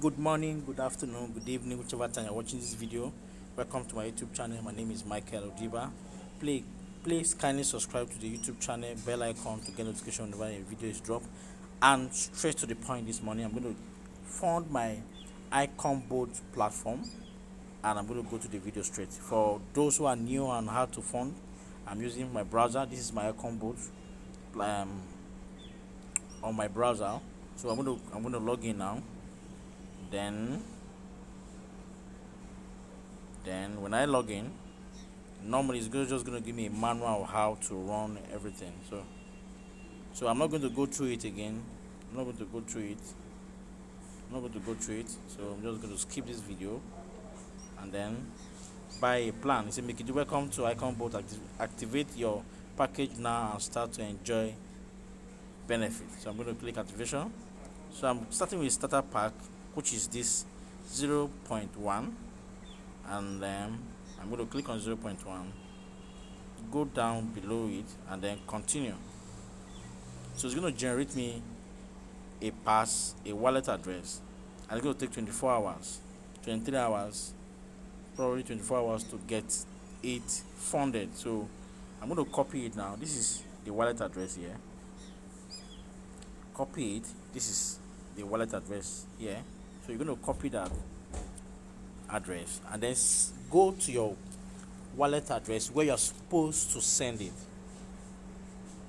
Good morning, good afternoon, good evening, whichever time you're watching this video. Welcome to my YouTube channel. My name is Michael Odiba. Please kindly subscribe to the YouTube channel, bell icon to get notification whenever a video is dropped. And straight to the point this morning, I'm going to fund my Ikonbot platform, and I'm going to go to the video straight. For those who are new on how to fund, I'm using my browser. This is my Ikonbot on my browser. So I'm going to log in now. Then when I log in, normally it's just going to give me a manual of how to run everything. So I'm not going to go through it again. So I'm just going to skip this video and then buy a plan. It says, make it welcome to Ikonbot. Activate your package now and start to enjoy benefits. So I'm going to click activation. So I'm starting with starter pack, which is this 0.1, and then I'm going to click on 0.1, go down below it, and then continue. So it's going to generate me a wallet address, and it's going to take 24 hours, 23 hours, probably 24 hours to get it funded. So I'm going to copy it now. This is the wallet address here. Copy it. This is the wallet address here. So you're going to copy that address and then go to your wallet address where you're supposed to send it.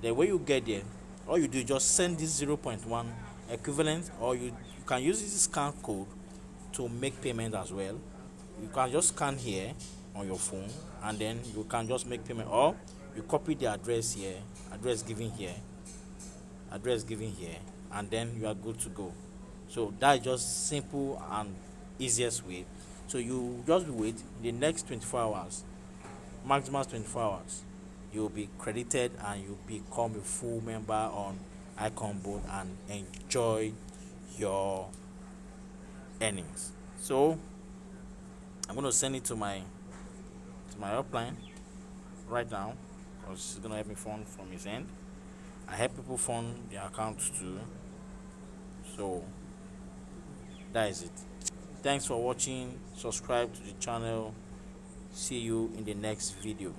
Then when you get there, all you do is just send this 0.1 equivalent, or you can use this scan code to make payment as well. You can just scan here on your phone and then you can just make payment, or you copy the address here, address given here, and then you are good to go. So that is just simple and easiest way. So you just wait the next 24 hours, maximum 24 hours, you'll be credited and you become a full member on Ikonbot and enjoy your earnings. So I'm going to send it to my upline right now, because it's going to help me fund from his end. I help people fund their accounts too. So that is it. Thanks for watching. Subscribe to the channel. See you in the next video.